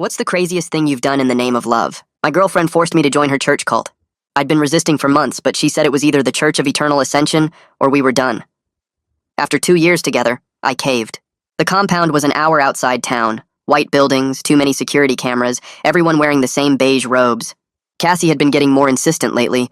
What's the craziest thing you've done in the name of love? My girlfriend forced me to join her church cult. I'd been resisting for months, but she said it was either the Church of Eternal Ascension or we were done. After 2 years together, I caved. The compound was an hour outside town. White buildings, too many security cameras, everyone wearing the same beige robes. Cassie had been getting more insistent lately,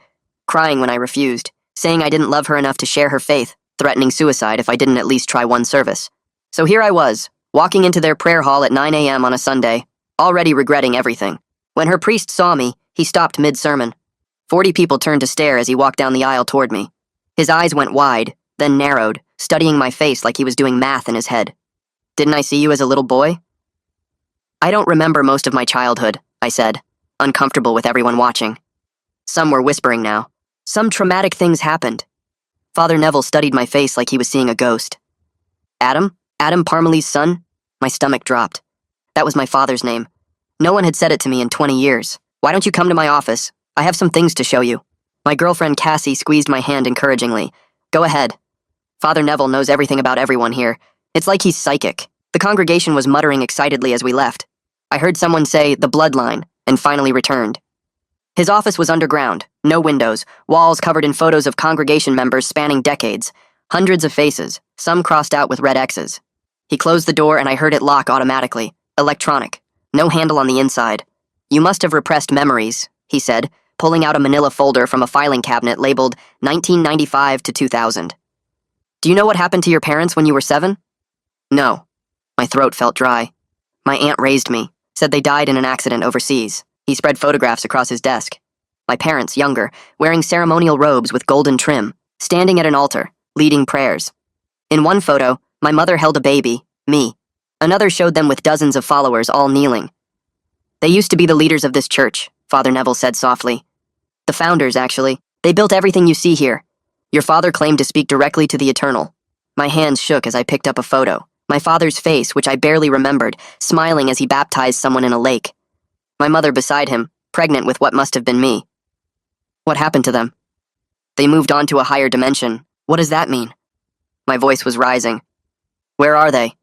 crying when I refused, saying I didn't love her enough to share her faith, threatening suicide if I didn't at least try one service. So here I was, walking into their prayer hall at 9 a.m. on a Sunday, already regretting everything. When her priest saw me, he stopped mid-sermon. 40 people turned to stare as he walked down the aisle toward me. His eyes went wide, then narrowed, studying my face like he was doing math in his head. "Didn't I see you as a little boy?" "I don't remember most of my childhood," I said, uncomfortable with everyone watching. Some were whispering now. Some traumatic things happened. Father Neville studied my face like he was seeing a ghost. "Adam? Adam Parmalee's son?" My stomach dropped. That was my father's name. No one had said it to me in 20 years. "Why don't you come to my office? I have some things to show you." My girlfriend Cassie squeezed my hand encouragingly. "Go ahead. Father Neville knows everything about everyone here. It's like he's psychic." The congregation was muttering excitedly as we left. I heard someone say, "the bloodline," and finally returned. His office was underground, no windows, walls covered in photos of congregation members spanning decades, hundreds of faces, some crossed out with red X's. He closed the door and I heard it lock automatically. Electronic. No handle on the inside. "You must have repressed memories," he said, pulling out a manila folder from a filing cabinet labeled 1995 to 2000. "Do you know what happened to your parents when you were 7? "No." My throat felt dry. "My aunt raised me, said they died in an accident overseas." He spread photographs across his desk. My parents, younger, wearing ceremonial robes with golden trim, standing at an altar, leading prayers. In one photo, my mother held a baby, me. Another showed them with dozens of followers all kneeling. "They used to be the leaders of this church," Father Neville said softly. "The founders, actually. They built everything you see here. Your father claimed to speak directly to the Eternal." My hands shook as I picked up a photo. My father's face, which I barely remembered, smiling as he baptized someone in a lake. My mother beside him, pregnant with what must have been me. "What happened to them?" "They moved on to a higher dimension." "What does that mean?" My voice was rising. "Where are they?"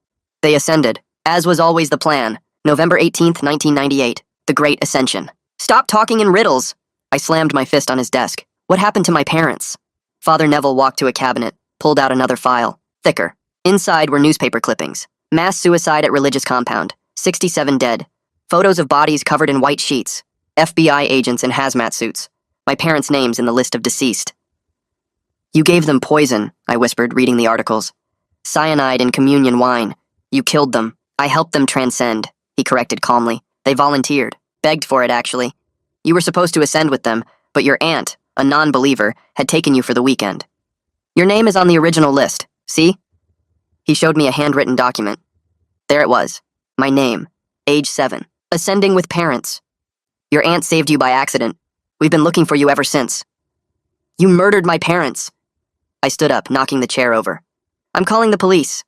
"They ascended, as was always the plan. November 18th, 1998, the Great Ascension." "Stop talking in riddles!" I slammed my fist on his desk. "What happened to my parents?" Father Neville walked to a cabinet, pulled out another file, thicker. Inside were newspaper clippings. "Mass suicide at religious compound. 67 dead. Photos of bodies covered in white sheets. FBI agents in hazmat suits. My parents' names in the list of deceased." "You gave them poison," I whispered, reading the articles. "Cyanide in communion wine. You killed them. I helped them transcend," he corrected calmly. "They volunteered. Begged for it, actually. You were supposed to ascend with them, but your aunt, a non-believer, had taken you for the weekend. Your name is on the original list. See?" He showed me a handwritten document. There it was. My name. Age 7. Ascending with parents. "Your aunt saved you by accident. We've been looking for you ever since." "You murdered my parents." I stood up, knocking the chair over. "I'm calling the police."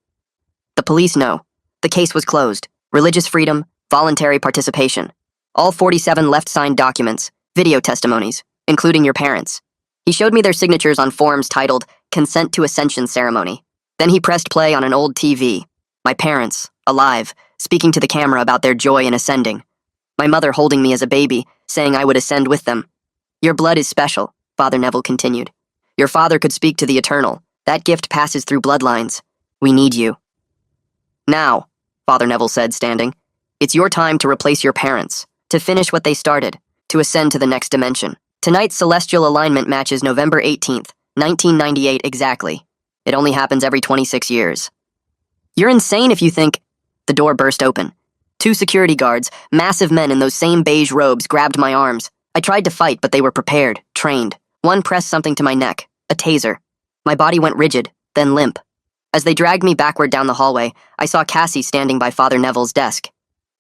"The police know. The case was closed. Religious freedom, voluntary participation. All 47 left signed documents, video testimonies, including your parents." He showed me their signatures on forms titled Consent to Ascension Ceremony. Then he pressed play on an old TV. My parents, alive, speaking to the camera about their joy in ascending. My mother holding me as a baby, saying I would ascend with them. "Your blood is special," Father Neville continued. "Your father could speak to the Eternal. That gift passes through bloodlines. We need you." "Now," Father Neville said, standing, "it's your time to replace your parents, to finish what they started, to ascend to the next dimension. Tonight's celestial alignment matches November 18th, 1998 exactly. It only happens every 26 years. You're insane if you think—" The door burst open. 2 security guards, massive men in those same beige robes, grabbed my arms. I tried to fight, but they were prepared, trained. One pressed something to my neck, a taser. My body went rigid, then limp. As they dragged me backward down the hallway, I saw Cassie standing by Father Neville's desk.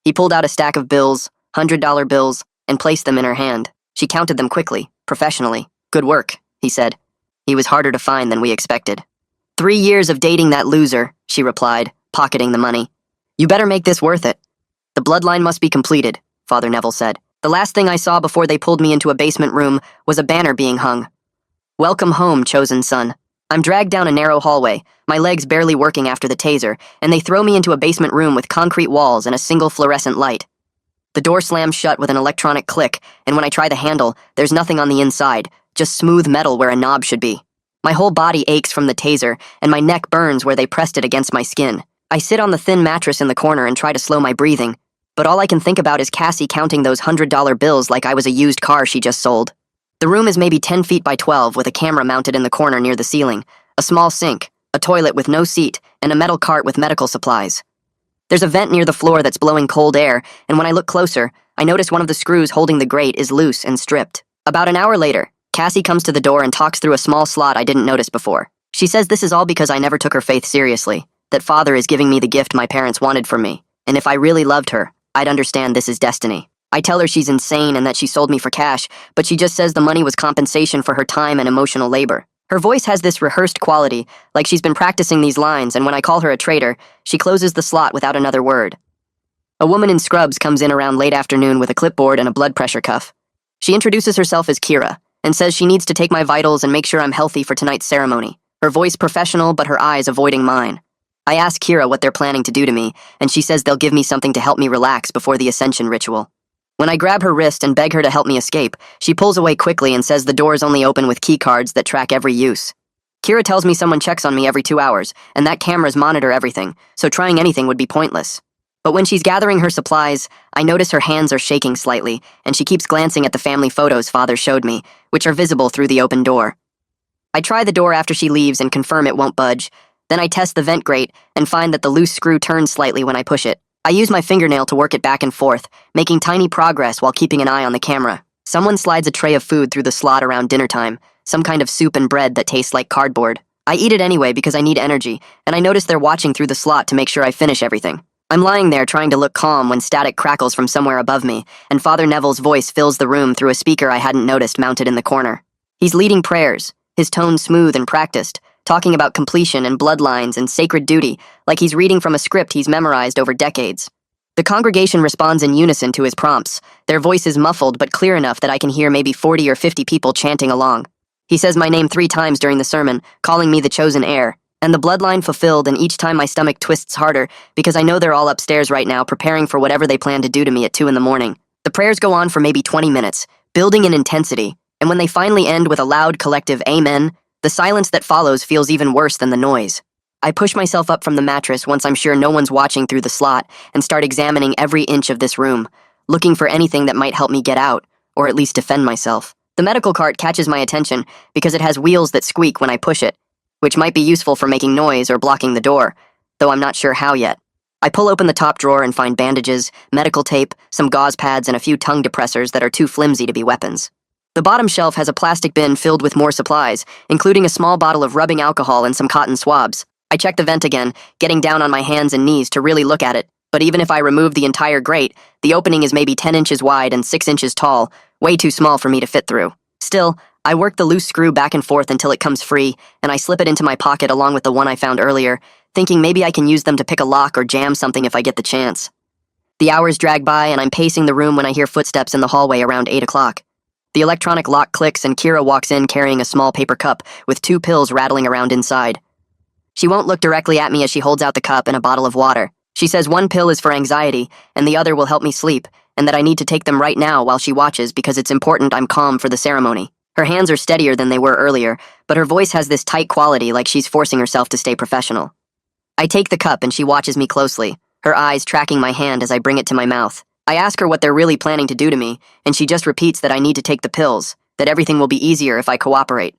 He pulled out a stack of bills, $100 bills, and placed them in her hand. She counted them quickly, professionally. "Good work," he said. "He was harder to find than we expected." 3 years of dating that loser," she replied, pocketing the money. "You better make this worth it." "The bloodline must be completed," Father Neville said. "The last thing I saw before they pulled me into a basement room was a banner being hung. 'Welcome home, chosen son.' I'm dragged down a narrow hallway, my legs barely working after the taser, and they throw me into a basement room with concrete walls and a single fluorescent light. The door slams shut with an electronic click, and when I try the handle, there's nothing on the inside, just smooth metal where a knob should be. My whole body aches from the taser, and my neck burns where they pressed it against my skin. I sit on the thin mattress in the corner and try to slow my breathing, but all I can think about is Cassie counting those $100 bills like I was a used car she just sold. The room is maybe 10 feet by 12 with a camera mounted in the corner near the ceiling, a small sink, a toilet with no seat, and a metal cart with medical supplies. There's a vent near the floor that's blowing cold air, and when I look closer, I notice one of the screws holding the grate is loose and stripped. About an hour later, Cassie comes to the door and talks through a small slot I didn't notice before. She says this is all because I never took her faith seriously, that Father is giving me the gift my parents wanted for me, and if I really loved her, I'd understand this is destiny. I tell her she's insane and that she sold me for cash, but she just says the money was compensation for her time and emotional labor. Her voice has this rehearsed quality, like she's been practicing these lines, and when I call her a traitor, she closes the slot without another word. A woman in scrubs comes in around late afternoon with a clipboard and a blood pressure cuff. She introduces herself as Kira, and says she needs to take my vitals and make sure I'm healthy for tonight's ceremony. Her voice professional, but her eyes avoiding mine. I ask Kira what they're planning to do to me, and she says they'll give me something to help me relax before the ascension ritual. When I grab her wrist and beg her to help me escape, she pulls away quickly and says the doors only open with key cards that track every use. Kira tells me someone checks on me every 2 hours, and that cameras monitor everything, so trying anything would be pointless. But when she's gathering her supplies, I notice her hands are shaking slightly, and she keeps glancing at the family photos Father showed me, which are visible through the open door. I try the door after she leaves and confirm it won't budge. Then I test the vent grate and find that the loose screw turns slightly when I push it. I use my fingernail to work it back and forth, making tiny progress while keeping an eye on the camera. Someone slides a tray of food through the slot around dinner time, some kind of soup and bread that tastes like cardboard. I eat it anyway because I need energy, and I notice they're watching through the slot to make sure I finish everything. I'm lying there trying to look calm when static crackles from somewhere above me, and Father Neville's voice fills the room through a speaker I hadn't noticed mounted in the corner. He's leading prayers, his tone smooth and practiced, talking about completion and bloodlines and sacred duty, like he's reading from a script he's memorized over decades. The congregation responds in unison to his prompts, their voices muffled but clear enough that I can hear maybe 40 or 50 people chanting along. He says my name 3 times during the sermon, calling me the chosen heir, and the bloodline fulfilled, and each time my stomach twists harder because I know they're all upstairs right now preparing for whatever they plan to do to me at 2 a.m. The prayers go on for maybe 20 minutes, building in intensity, and when they finally end with a loud collective amen, the silence that follows feels even worse than the noise. I push myself up from the mattress once I'm sure no one's watching through the slot and start examining every inch of this room, looking for anything that might help me get out, or at least defend myself. The medical cart catches my attention because it has wheels that squeak when I push it, which might be useful for making noise or blocking the door, though I'm not sure how yet. I pull open the top drawer and find bandages, medical tape, some gauze pads, and a few tongue depressors that are too flimsy to be weapons. The bottom shelf has a plastic bin filled with more supplies, including a small bottle of rubbing alcohol and some cotton swabs. I check the vent again, getting down on my hands and knees to really look at it, but even if I remove the entire grate, the opening is maybe 10 inches wide and 6 inches tall, way too small for me to fit through. Still, I work the loose screw back and forth until it comes free, and I slip it into my pocket along with the one I found earlier, thinking maybe I can use them to pick a lock or jam something if I get the chance. The hours drag by, and I'm pacing the room when I hear footsteps in the hallway around 8 o'clock. The electronic lock clicks and Kira walks in carrying a small paper cup with 2 pills rattling around inside. She won't look directly at me as she holds out the cup and a bottle of water. She says 1 pill is for anxiety, and the other will help me sleep, and that I need to take them right now while she watches because it's important I'm calm for the ceremony. Her hands are steadier than they were earlier, but her voice has this tight quality like she's forcing herself to stay professional. I take the cup and she watches me closely, her eyes tracking my hand as I bring it to my mouth. I ask her what they're really planning to do to me, and she just repeats that I need to take the pills, that everything will be easier if I cooperate.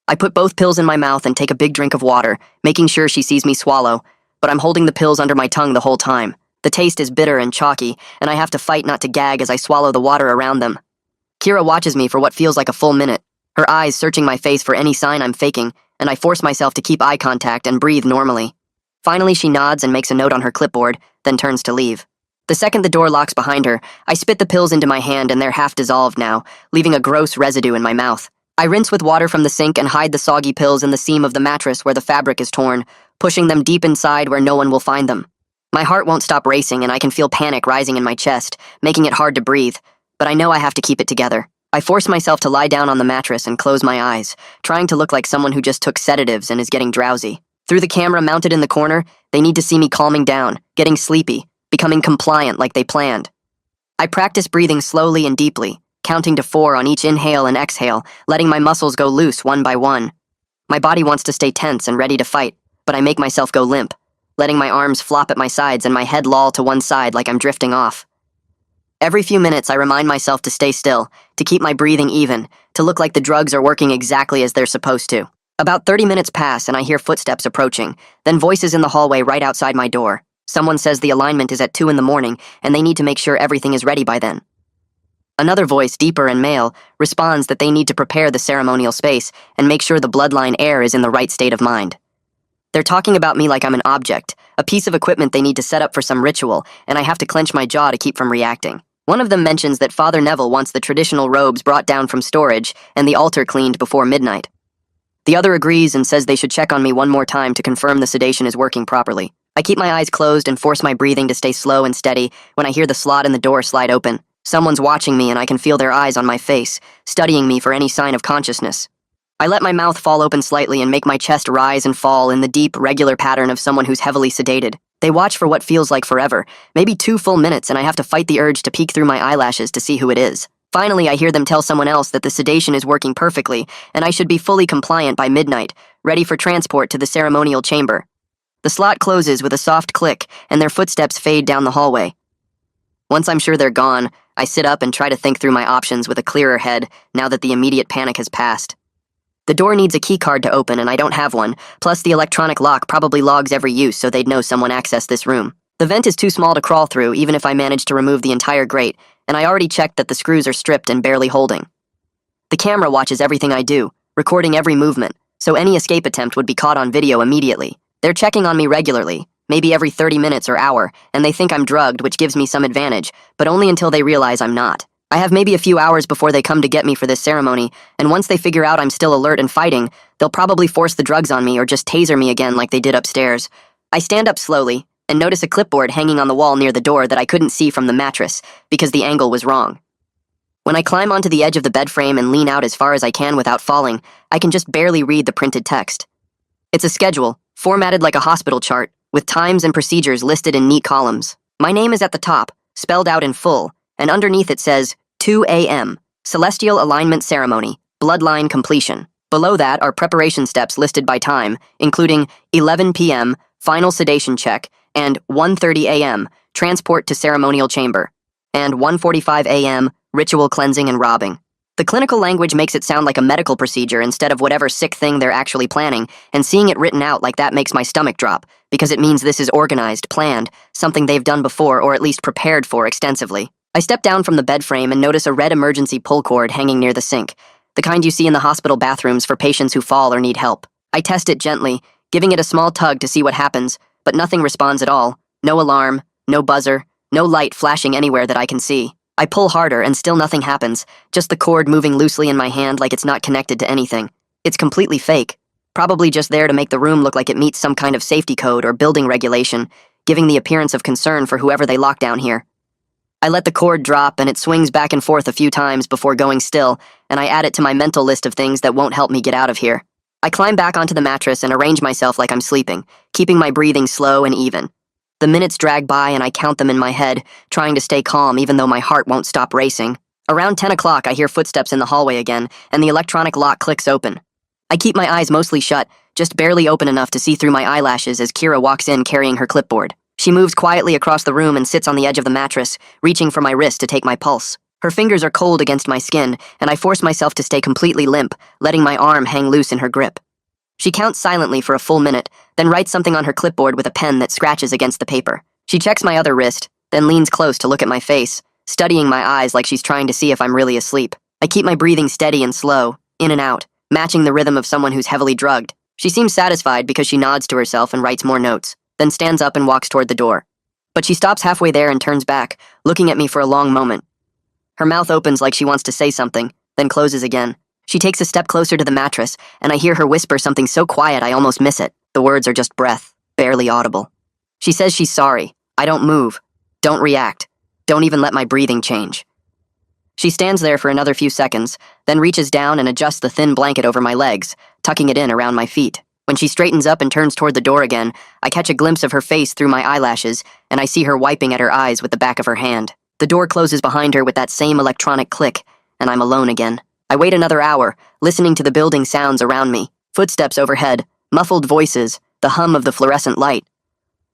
I put both pills in my mouth and take a big drink of water, making sure she sees me swallow, but I'm holding the pills under my tongue the whole time. The taste is bitter and chalky, and I have to fight not to gag as I swallow the water around them. Kira watches me for what feels like a full minute, her eyes searching my face for any sign I'm faking, and I force myself to keep eye contact and breathe normally. Finally, she nods and makes a note on her clipboard, then turns to leave. The second the door locks behind her, I spit the pills into my hand and they're half dissolved now, leaving a gross residue in my mouth. I rinse with water from the sink and hide the soggy pills in the seam of the mattress where the fabric is torn, pushing them deep inside where no one will find them. My heart won't stop racing and I can feel panic rising in my chest, making it hard to breathe, but I know I have to keep it together. I force myself to lie down on the mattress and close my eyes, trying to look like someone who just took sedatives and is getting drowsy. Through the camera mounted in the corner, they need to see me calming down, getting sleepy, becoming compliant like they planned. I practice breathing slowly and deeply, counting to 4 on each inhale and exhale, letting my muscles go loose one by one. My body wants to stay tense and ready to fight, but I make myself go limp, letting my arms flop at my sides and my head loll to one side like I'm drifting off. Every few minutes, I remind myself to stay still, to keep my breathing even, to look like the drugs are working exactly as they're supposed to. About 30 minutes pass and I hear footsteps approaching, then voices in the hallway right outside my door. Someone says the alignment is at 2 in the morning and they need to make sure everything is ready by then. Another voice, deeper and male, responds that they need to prepare the ceremonial space and make sure the bloodline heir is in the right state of mind. They're talking about me like I'm an object, a piece of equipment they need to set up for some ritual, and I have to clench my jaw to keep from reacting. One of them mentions that Father Neville wants the traditional robes brought down from storage and the altar cleaned before midnight. The other agrees and says they should check on me one more time to confirm the sedation is working properly. I keep my eyes closed and force my breathing to stay slow and steady when I hear the slot in the door slide open. Someone's watching me and I can feel their eyes on my face, studying me for any sign of consciousness. I let my mouth fall open slightly and make my chest rise and fall in the deep, regular pattern of someone who's heavily sedated. They watch for what feels like forever, maybe 2 full minutes, and I have to fight the urge to peek through my eyelashes to see who it is. Finally, I hear them tell someone else that the sedation is working perfectly, and I should be fully compliant by midnight, ready for transport to the ceremonial chamber. The slot closes with a soft click, and their footsteps fade down the hallway. Once I'm sure they're gone, I sit up and try to think through my options with a clearer head now that the immediate panic has passed. The door needs a keycard to open, and I don't have one, plus the electronic lock probably logs every use so they'd know someone accessed this room. The vent is too small to crawl through, even if I manage to remove the entire grate, and I already checked that the screws are stripped and barely holding. The camera watches everything I do, recording every movement, so any escape attempt would be caught on video immediately. They're checking on me regularly, maybe every 30 minutes or hour, and they think I'm drugged, which gives me some advantage, but only until they realize I'm not. I have maybe a few hours before they come to get me for this ceremony, and once they figure out I'm still alert and fighting, they'll probably force the drugs on me or just taser me again like they did upstairs. I stand up slowly and notice a clipboard hanging on the wall near the door that I couldn't see from the mattress because the angle was wrong. When I climb onto the edge of the bed frame and lean out as far as I can without falling, I can just barely read the printed text. It's a schedule, formatted like a hospital chart, with times and procedures listed in neat columns. My name is at the top, spelled out in full, and underneath it says 2 a.m., Celestial Alignment Ceremony, Bloodline Completion. Below that are preparation steps listed by time, including 11 p.m., Final Sedation Check, and 1:30 a.m., Transport to Ceremonial Chamber, and 1:45 a.m., Ritual Cleansing and Robbing. The clinical language makes it sound like a medical procedure instead of whatever sick thing they're actually planning, and seeing it written out like that makes my stomach drop, because it means this is organized, planned, something they've done before or at least prepared for extensively. I step down from the bed frame and notice a red emergency pull cord hanging near the sink, the kind you see in the hospital bathrooms for patients who fall or need help. I test it gently, giving it a small tug to see what happens, but nothing responds at all. No alarm, no buzzer, no light flashing anywhere that I can see. I pull harder and still nothing happens, just the cord moving loosely in my hand like it's not connected to anything. It's completely fake, probably just there to make the room look like it meets some kind of safety code or building regulation, giving the appearance of concern for whoever they lock down here. I let the cord drop and it swings back and forth a few times before going still, and I add it to my mental list of things that won't help me get out of here. I climb back onto the mattress and arrange myself like I'm sleeping, keeping my breathing slow and even. The minutes drag by and I count them in my head, trying to stay calm even though my heart won't stop racing. Around 10 o'clock, I hear footsteps in the hallway again, and the electronic lock clicks open. I keep my eyes mostly shut, just barely open enough to see through my eyelashes as Kira walks in carrying her clipboard. She moves quietly across the room and sits on the edge of the mattress, reaching for my wrist to take my pulse. Her fingers are cold against my skin, and I force myself to stay completely limp, letting my arm hang loose in her grip. She counts silently for a full minute, then writes something on her clipboard with a pen that scratches against the paper. She checks my other wrist, then leans close to look at my face, studying my eyes like she's trying to see if I'm really asleep. I keep my breathing steady and slow, in and out, matching the rhythm of someone who's heavily drugged. She seems satisfied because she nods to herself and writes more notes, then stands up and walks toward the door. But she stops halfway there and turns back, looking at me for a long moment. Her mouth opens like she wants to say something, then closes again. She takes a step closer to the mattress, and I hear her whisper something so quiet I almost miss it. The words are just breath, barely audible. She says she's sorry. I don't move. Don't react. Don't even let my breathing change. She stands there for another few seconds, then reaches down and adjusts the thin blanket over my legs, tucking it in around my feet. When she straightens up and turns toward the door again, I catch a glimpse of her face through my eyelashes, and I see her wiping at her eyes with the back of her hand. The door closes behind her with that same electronic click, and I'm alone again. I wait another hour, listening to the building sounds around me. Footsteps overhead, muffled voices, the hum of the fluorescent light.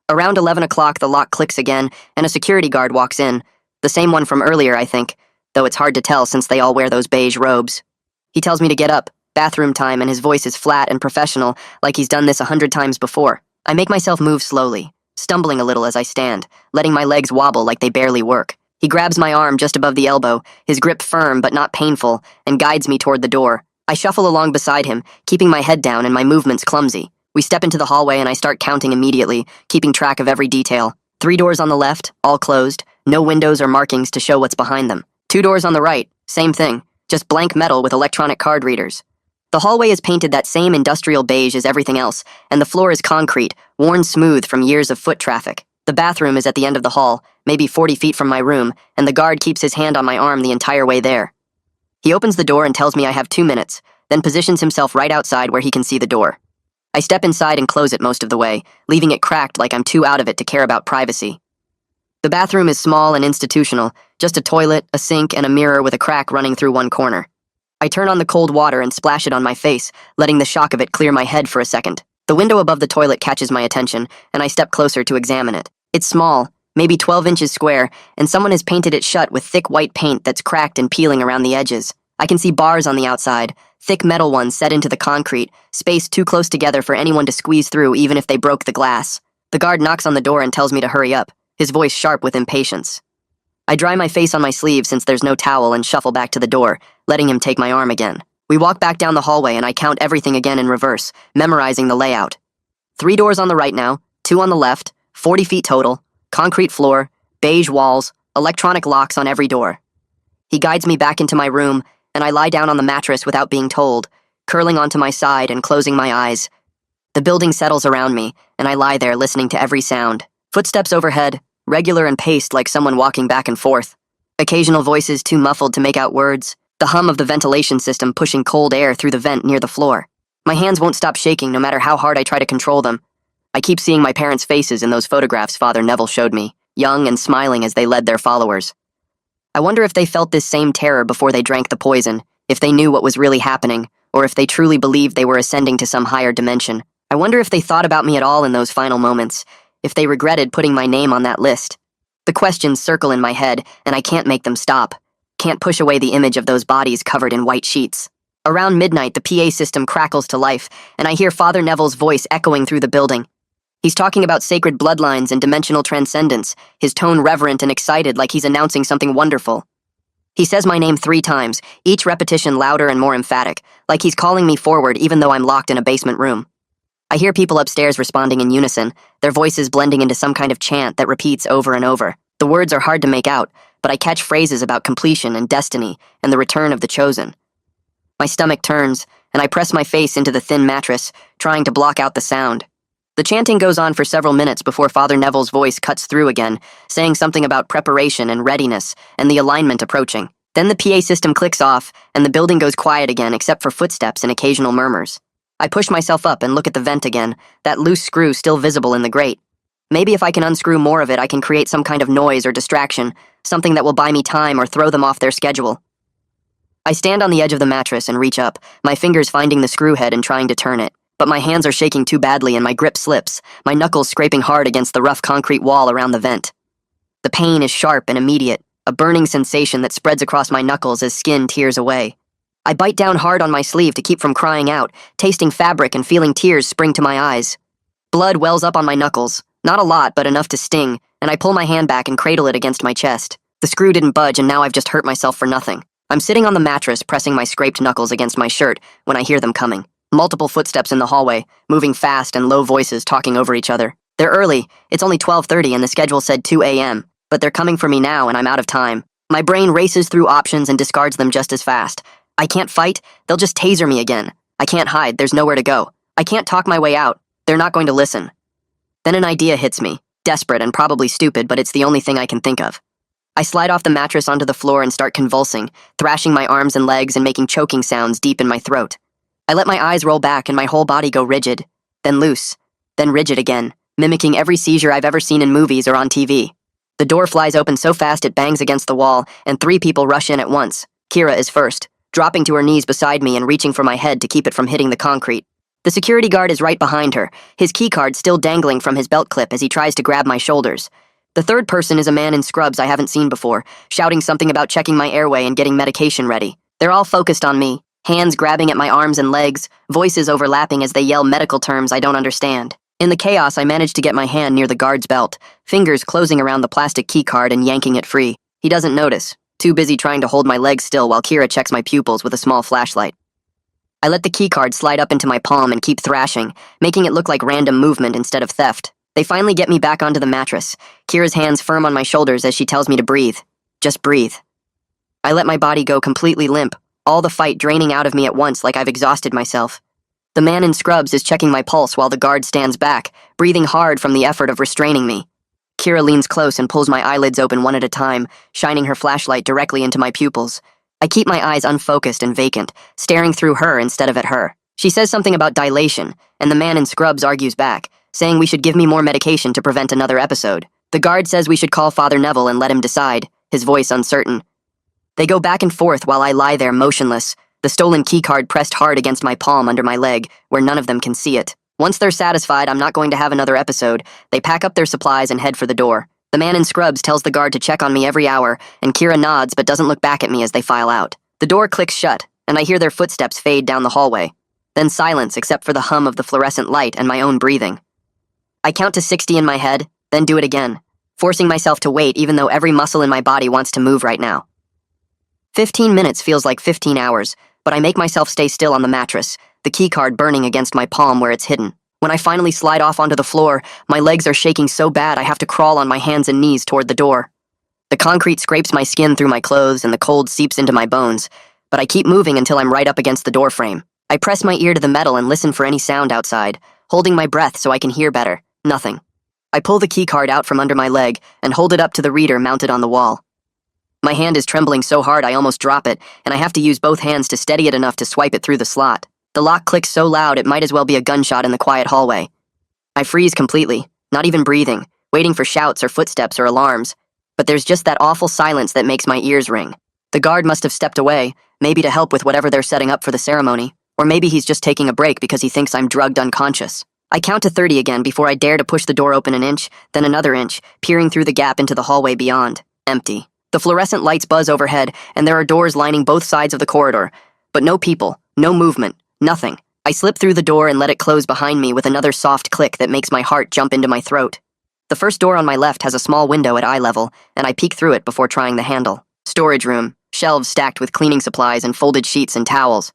Around 11 o'clock, the lock clicks again, and a security guard walks in. The same one from earlier, I think, though it's hard to tell since they all wear those beige robes. He tells me to get up, bathroom time, and his voice is flat and professional, like he's done this 100 times before. I make myself move slowly, stumbling a little as I stand, letting my legs wobble like they barely work. He grabs my arm just above the elbow, his grip firm but not painful, and guides me toward the door. I shuffle along beside him, keeping my head down and my movements clumsy. We step into the hallway and I start counting immediately, keeping track of every detail. 3 doors on the left, all closed, no windows or markings to show what's behind them. 2 doors on the right, same thing, just blank metal with electronic card readers. The hallway is painted that same industrial beige as everything else, and the floor is concrete, worn smooth from years of foot traffic. The bathroom is at the end of the hall, maybe 40 feet from my room, and the guard keeps his hand on my arm the entire way there. He opens the door and tells me I have 2 minutes, then positions himself right outside where he can see the door. I step inside and close it most of the way, leaving it cracked like I'm too out of it to care about privacy. The bathroom is small and institutional, just a toilet, a sink, and a mirror with a crack running through one corner. I turn on the cold water and splash it on my face, letting the shock of it clear my head for a second. The window above the toilet catches my attention, and I step closer to examine it. It's small, maybe 12 inches square, and someone has painted it shut with thick white paint that's cracked and peeling around the edges. I can see bars on the outside, thick metal ones set into the concrete, spaced too close together for anyone to squeeze through even if they broke the glass. The guard knocks on the door and tells me to hurry up, his voice sharp with impatience. I dry my face on my sleeve since there's no towel and shuffle back to the door, letting him take my arm again. We walk back down the hallway and I count everything again in reverse, memorizing the layout. 3 doors on the right now, 2 on the left, 40 feet total, concrete floor, beige walls, electronic locks on every door. He guides me back into my room, and I lie down on the mattress without being told, curling onto my side and closing my eyes. The building settles around me, and I lie there listening to every sound. Footsteps overhead, regular and paced like someone walking back and forth. Occasional voices too muffled to make out words. The hum of the ventilation system pushing cold air through the vent near the floor. My hands won't stop shaking no matter how hard I try to control them. I keep seeing my parents' faces in those photographs Father Neville showed me, young and smiling as they led their followers. I wonder if they felt this same terror before they drank the poison, if they knew what was really happening, or if they truly believed they were ascending to some higher dimension. I wonder if they thought about me at all in those final moments, if they regretted putting my name on that list. The questions circle in my head, and I can't make them stop. Can't push away the image of those bodies covered in white sheets. Around midnight, the PA system crackles to life, and I hear Father Neville's voice echoing through the building. He's talking about sacred bloodlines and dimensional transcendence, his tone reverent and excited like he's announcing something wonderful. He says my name 3 times, each repetition louder and more emphatic, like he's calling me forward even though I'm locked in a basement room. I hear people upstairs responding in unison, their voices blending into some kind of chant that repeats over and over. The words are hard to make out, but I catch phrases about completion and destiny and the return of the chosen. My stomach turns, and I press my face into the thin mattress, trying to block out the sound. The chanting goes on for several minutes before Father Neville's voice cuts through again, saying something about preparation and readiness and the alignment approaching. Then the PA system clicks off, and the building goes quiet again except for footsteps and occasional murmurs. I push myself up and look at the vent again, that loose screw still visible in the grate. Maybe if I can unscrew more of it, I can create some kind of noise or distraction, something that will buy me time or throw them off their schedule. I stand on the edge of the mattress and reach up, my fingers finding the screw head and trying to turn it. But my hands are shaking too badly and my grip slips, my knuckles scraping hard against the rough concrete wall around the vent. The pain is sharp and immediate, a burning sensation that spreads across my knuckles as skin tears away. I bite down hard on my sleeve to keep from crying out, tasting fabric and feeling tears spring to my eyes. Blood wells up on my knuckles, not a lot but enough to sting, and I pull my hand back and cradle it against my chest. The screw didn't budge and now I've just hurt myself for nothing. I'm sitting on the mattress pressing my scraped knuckles against my shirt when I hear them coming. Multiple footsteps in the hallway, moving fast and low voices talking over each other. They're early, it's only 12:30 and the schedule said 2 a.m., but they're coming for me now and I'm out of time. My brain races through options and discards them just as fast. I can't fight, they'll just taser me again. I can't hide, there's nowhere to go. I can't talk my way out, they're not going to listen. Then an idea hits me, desperate and probably stupid, but it's the only thing I can think of. I slide off the mattress onto the floor and start convulsing, thrashing my arms and legs and making choking sounds deep in my throat. I let my eyes roll back and my whole body go rigid, then loose, then rigid again, mimicking every seizure I've ever seen in movies or on TV. The door flies open so fast it bangs against the wall, and 3 people rush in at once. Kira is first, dropping to her knees beside me and reaching for my head to keep it from hitting the concrete. The security guard is right behind her, his keycard still dangling from his belt clip as he tries to grab my shoulders. The third person is a man in scrubs I haven't seen before, shouting something about checking my airway and getting medication ready. They're all focused on me, hands grabbing at my arms and legs, voices overlapping as they yell medical terms I don't understand. In the chaos, I manage to get my hand near the guard's belt, fingers closing around the plastic keycard and yanking it free. He doesn't notice, too busy trying to hold my legs still while Kira checks my pupils with a small flashlight. I let the keycard slide up into my palm and keep thrashing, making it look like random movement instead of theft. They finally get me back onto the mattress, Kira's hands firm on my shoulders as she tells me to breathe. Just breathe. I let my body go completely limp, all the fight draining out of me at once like I've exhausted myself. The man in scrubs is checking my pulse while the guard stands back, breathing hard from the effort of restraining me. Kira leans close and pulls my eyelids open one at a time, shining her flashlight directly into my pupils. I keep my eyes unfocused and vacant, staring through her instead of at her. She says something about dilation, and the man in scrubs argues back, saying we should give me more medication to prevent another episode. The guard says we should call Father Neville and let him decide, his voice uncertain. They go back and forth while I lie there motionless, the stolen keycard pressed hard against my palm under my leg, where none of them can see it. Once they're satisfied I'm not going to have another episode, they pack up their supplies and head for the door. The man in scrubs tells the guard to check on me every hour, and Kira nods but doesn't look back at me as they file out. The door clicks shut, and I hear their footsteps fade down the hallway. Then silence except for the hum of the fluorescent light and my own breathing. I count to 60 in my head, then do it again, forcing myself to wait even though every muscle in my body wants to move right now. 15 minutes feels like 15 hours, but I make myself stay still on the mattress, the keycard burning against my palm where it's hidden. When I finally slide off onto the floor, my legs are shaking so bad I have to crawl on my hands and knees toward the door. The concrete scrapes my skin through my clothes and the cold seeps into my bones, but I keep moving until I'm right up against the door frame. I press my ear to the metal and listen for any sound outside, holding my breath so I can hear better. Nothing. I pull the keycard out from under my leg and hold it up to the reader mounted on the wall. My hand is trembling so hard I almost drop it, and I have to use both hands to steady it enough to swipe it through the slot. The lock clicks so loud it might as well be a gunshot in the quiet hallway. I freeze completely, not even breathing, waiting for shouts or footsteps or alarms, but there's just that awful silence that makes my ears ring. The guard must have stepped away, maybe to help with whatever they're setting up for the ceremony, or maybe he's just taking a break because he thinks I'm drugged unconscious. I count to 30 again before I dare to push the door open an inch, then another inch, peering through the gap into the hallway beyond. Empty. The fluorescent lights buzz overhead, and there are doors lining both sides of the corridor. But no people, no movement, nothing. I slip through the door and let it close behind me with another soft click that makes my heart jump into my throat. The first door on my left has a small window at eye level, and I peek through it before trying the handle. Storage room, shelves stacked with cleaning supplies and folded sheets and towels.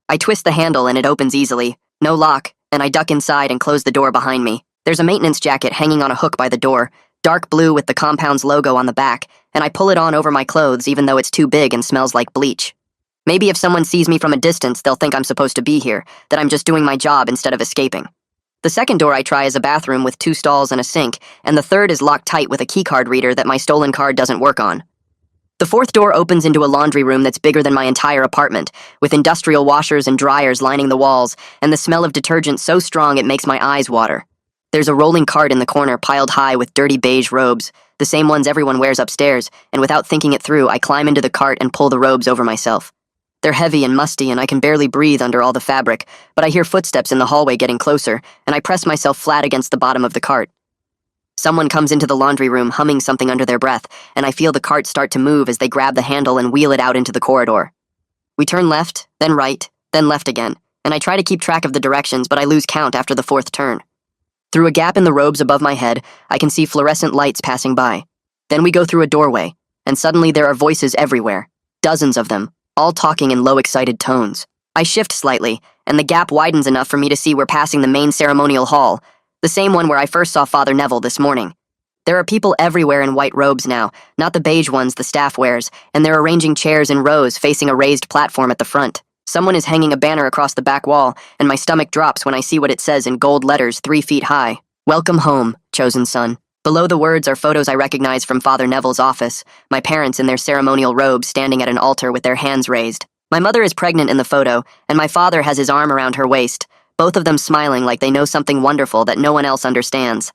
I twist the handle and it opens easily. No lock, and I duck inside and close the door behind me. There's a maintenance jacket hanging on a hook by the door, dark blue with the compound's logo on the back, and I pull it on over my clothes even though it's too big and smells like bleach. Maybe if someone sees me from a distance, they'll think I'm supposed to be here, that I'm just doing my job instead of escaping. The second door I try is a bathroom with 2 stalls and a sink, and the third is locked tight with a keycard reader that my stolen card doesn't work on. The fourth door opens into a laundry room that's bigger than my entire apartment, with industrial washers and dryers lining the walls, and the smell of detergent so strong it makes my eyes water. There's a rolling cart in the corner piled high with dirty beige robes, the same ones everyone wears upstairs, and without thinking it through, I climb into the cart and pull the robes over myself. They're heavy and musty, and I can barely breathe under all the fabric, but I hear footsteps in the hallway getting closer, and I press myself flat against the bottom of the cart. Someone comes into the laundry room humming something under their breath, and I feel the cart start to move as they grab the handle and wheel it out into the corridor. We turn left, then right, then left again, and I try to keep track of the directions, but I lose count after the fourth turn. Through a gap in the robes above my head, I can see fluorescent lights passing by. Then we go through a doorway, and suddenly there are voices everywhere, dozens of them, all talking in low, excited tones. I shift slightly, and the gap widens enough for me to see we're passing the main ceremonial hall, the same one where I first saw Father Neville this morning. There are people everywhere in white robes now, not the beige ones the staff wears, and they're arranging chairs in rows facing a raised platform at the front. Someone is hanging a banner across the back wall, and my stomach drops when I see what it says in gold letters 3 feet high. Welcome home, chosen son. Below the words are photos I recognize from Father Neville's office, my parents in their ceremonial robes standing at an altar with their hands raised. My mother is pregnant in the photo, and my father has his arm around her waist, both of them smiling like they know something wonderful that no one else understands.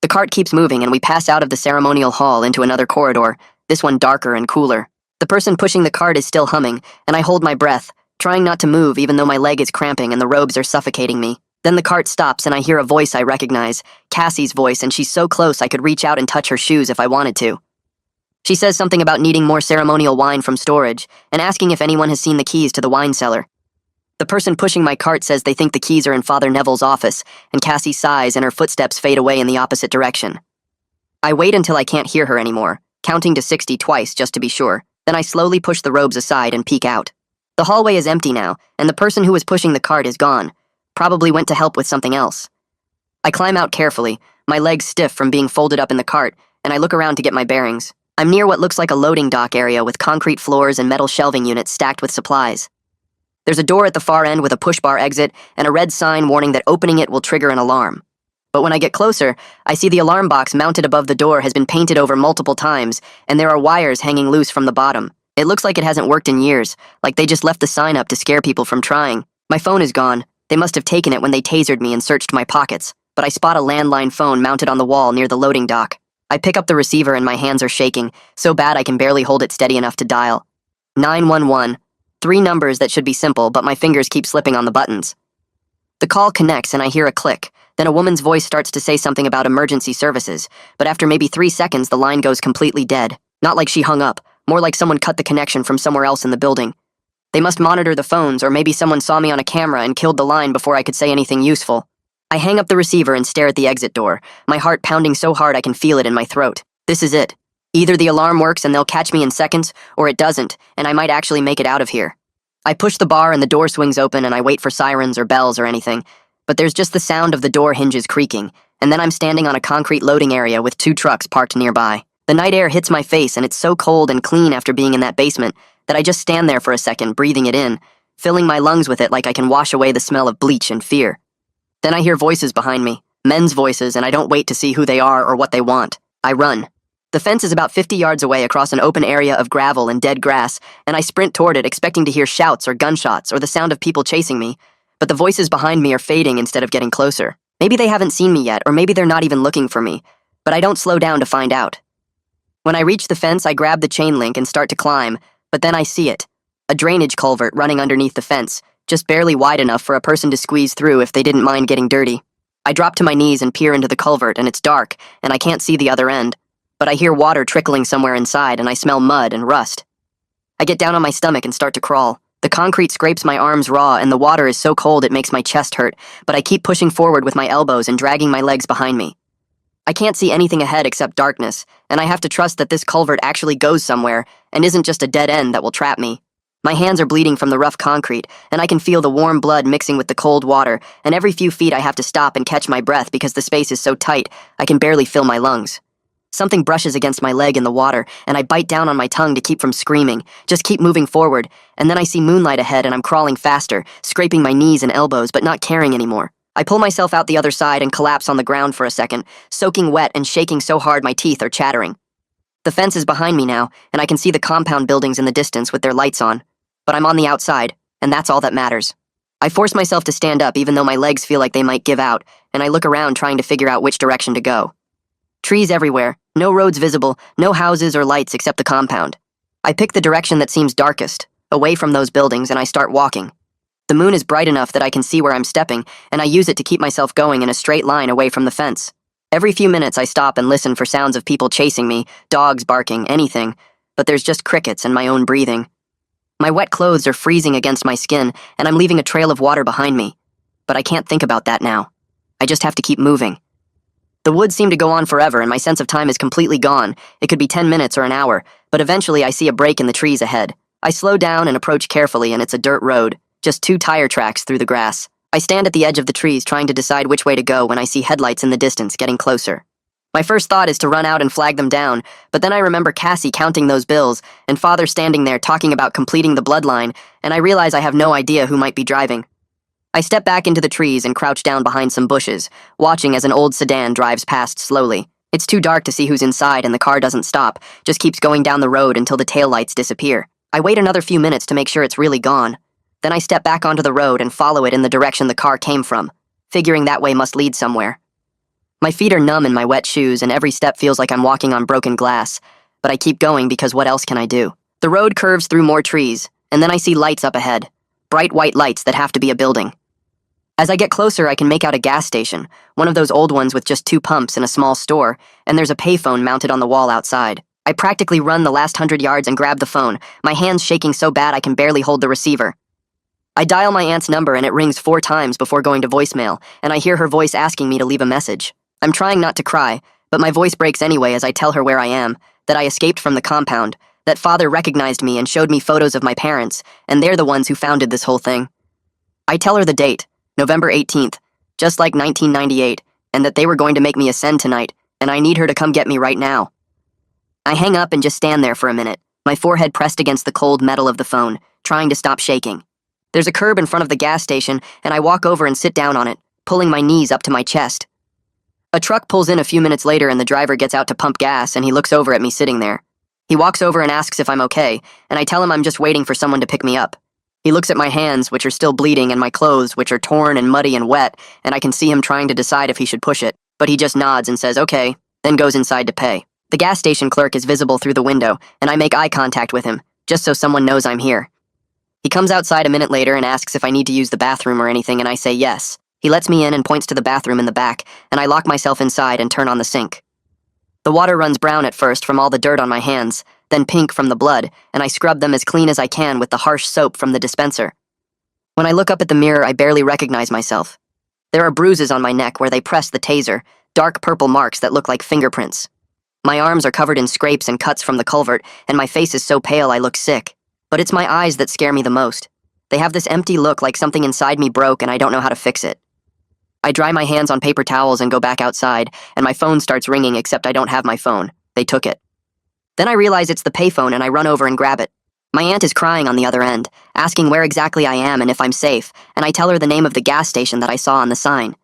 The cart keeps moving and we pass out of the ceremonial hall into another corridor, this one darker and cooler. The person pushing the cart is still humming, and I hold my breath, trying not to move even though my leg is cramping and the robes are suffocating me. Then the cart stops and I hear a voice I recognize, Cassie's voice, and she's so close I could reach out and touch her shoes if I wanted to. She says something about needing more ceremonial wine from storage, and asking if anyone has seen the keys to the wine cellar. The person pushing my cart says they think the keys are in Father Neville's office, and Cassie sighs and her footsteps fade away in the opposite direction. I wait until I can't hear her anymore, counting to 60 twice just to be sure. Then I slowly push the robes aside and peek out. The hallway is empty now, and the person who was pushing the cart is gone. Probably went to help with something else. I climb out carefully, my legs stiff from being folded up in the cart, and I look around to get my bearings. I'm near what looks like a loading dock area with concrete floors and metal shelving units stacked with supplies. There's a door at the far end with a push-bar exit and a red sign warning that opening it will trigger an alarm. But when I get closer, I see the alarm box mounted above the door has been painted over multiple times, and there are wires hanging loose from the bottom. It looks like it hasn't worked in years, like they just left the sign up to scare people from trying. My phone is gone. They must have taken it when they tasered me and searched my pockets, but I spot a landline phone mounted on the wall near the loading dock. I pick up the receiver and my hands are shaking, so bad I can barely hold it steady enough to dial. 911. 3 numbers that should be simple, but my fingers keep slipping on the buttons. The call connects and I hear a click. Then a woman's voice starts to say something about emergency services, but after maybe 3 seconds the line goes completely dead. Not like she hung up, more like someone cut the connection from somewhere else in the building. They must monitor the phones, or maybe someone saw me on a camera and killed the line before I could say anything useful. I hang up the receiver and stare at the exit door, my heart pounding so hard I can feel it in my throat. This is it. Either the alarm works and they'll catch me in seconds, or it doesn't, and I might actually make it out of here. I push the bar and the door swings open and I wait for sirens or bells or anything, but there's just the sound of the door hinges creaking, and then I'm standing on a concrete loading area with 2 trucks parked nearby. The night air hits my face and it's so cold and clean after being in that basement that I just stand there for a second, breathing it in, filling my lungs with it like I can wash away the smell of bleach and fear. Then I hear voices behind me, men's voices, and I don't wait to see who they are or what they want. I run. The fence is about 50 yards away across an open area of gravel and dead grass, and I sprint toward it expecting to hear shouts or gunshots or the sound of people chasing me, but the voices behind me are fading instead of getting closer. Maybe they haven't seen me yet, or maybe they're not even looking for me, but I don't slow down to find out. When I reach the fence, I grab the chain link and start to climb, but then I see it. A drainage culvert running underneath the fence, just barely wide enough for a person to squeeze through if they didn't mind getting dirty. I drop to my knees and peer into the culvert, and it's dark, and I can't see the other end, but I hear water trickling somewhere inside, and I smell mud and rust. I get down on my stomach and start to crawl. The concrete scrapes my arms raw, and the water is so cold it makes my chest hurt, but I keep pushing forward with my elbows and dragging my legs behind me. I can't see anything ahead except darkness, and I have to trust that this culvert actually goes somewhere and isn't just a dead end that will trap me. My hands are bleeding from the rough concrete, and I can feel the warm blood mixing with the cold water, and every few feet I have to stop and catch my breath because the space is so tight I can barely fill my lungs. Something brushes against my leg in the water, and I bite down on my tongue to keep from screaming, just keep moving forward, and then I see moonlight ahead and I'm crawling faster, scraping my knees and elbows but not caring anymore. I pull myself out the other side and collapse on the ground for a second, soaking wet and shaking so hard my teeth are chattering. The fence is behind me now, and I can see the compound buildings in the distance with their lights on. But I'm on the outside, and that's all that matters. I force myself to stand up even though my legs feel like they might give out, and I look around trying to figure out which direction to go. Trees everywhere, no roads visible, no houses or lights except the compound. I pick the direction that seems darkest, away from those buildings, and I start walking. The moon is bright enough that I can see where I'm stepping, and I use it to keep myself going in a straight line away from the fence. Every few minutes I stop and listen for sounds of people chasing me, dogs barking, anything, but there's just crickets and my own breathing. My wet clothes are freezing against my skin, and I'm leaving a trail of water behind me. But I can't think about that now. I just have to keep moving. The woods seem to go on forever, and my sense of time is completely gone. It could be 10 minutes or an hour, but eventually I see a break in the trees ahead. I slow down and approach carefully, and it's a dirt road, just 2 tire tracks through the grass. I stand at the edge of the trees trying to decide which way to go when I see headlights in the distance getting closer. My first thought is to run out and flag them down, but then I remember Cassie counting those bills, and Father standing there talking about completing the bloodline, and I realize I have no idea who might be driving. I step back into the trees and crouch down behind some bushes, watching as an old sedan drives past slowly. It's too dark to see who's inside and the car doesn't stop, just keeps going down the road until the taillights disappear. I wait another few minutes to make sure it's really gone. Then I step back onto the road and follow it in the direction the car came from, figuring that way must lead somewhere. My feet are numb in my wet shoes, and every step feels like I'm walking on broken glass, but I keep going because what else can I do? The road curves through more trees, and then I see lights up ahead, bright white lights that have to be a building. As I get closer, I can make out a gas station, one of those old ones with just 2 pumps and a small store, and there's a payphone mounted on the wall outside. I practically run the last 100 yards and grab the phone, my hands shaking so bad I can barely hold the receiver. I dial my aunt's number and it rings 4 times before going to voicemail, and I hear her voice asking me to leave a message. I'm trying not to cry, but my voice breaks anyway as I tell her where I am, that I escaped from the compound, that father recognized me and showed me photos of my parents, and they're the ones who founded this whole thing. I tell her the date, November 18th, just like 1998, and that they were going to make me ascend tonight, and I need her to come get me right now. I hang up and just stand there for a minute, my forehead pressed against the cold metal of the phone, trying to stop shaking. There's a curb in front of the gas station, and I walk over and sit down on it, pulling my knees up to my chest. A truck pulls in a few minutes later and the driver gets out to pump gas, and he looks over at me sitting there. He walks over and asks if I'm okay, and I tell him I'm just waiting for someone to pick me up. He looks at my hands, which are still bleeding, and my clothes, which are torn and muddy and wet, and I can see him trying to decide if he should push it, but he just nods and says okay, then goes inside to pay. The gas station clerk is visible through the window, and I make eye contact with him, just so someone knows I'm here. He comes outside a minute later and asks if I need to use the bathroom or anything, and I say yes. He lets me in and points to the bathroom in the back, and I lock myself inside and turn on the sink. The water runs brown at first from all the dirt on my hands, then pink from the blood, and I scrub them as clean as I can with the harsh soap from the dispenser. When I look up at the mirror, I barely recognize myself. There are bruises on my neck where they pressed the taser, dark purple marks that look like fingerprints. My arms are covered in scrapes and cuts from the culvert, and my face is so pale I look sick. But it's my eyes that scare me the most. They have this empty look like something inside me broke and I don't know how to fix it. I dry my hands on paper towels and go back outside, and my phone starts ringing except I don't have my phone. They took it. Then I realize it's the payphone and I run over and grab it. My aunt is crying on the other end, asking where exactly I am and if I'm safe, and I tell her the name of the gas station that I saw on the sign.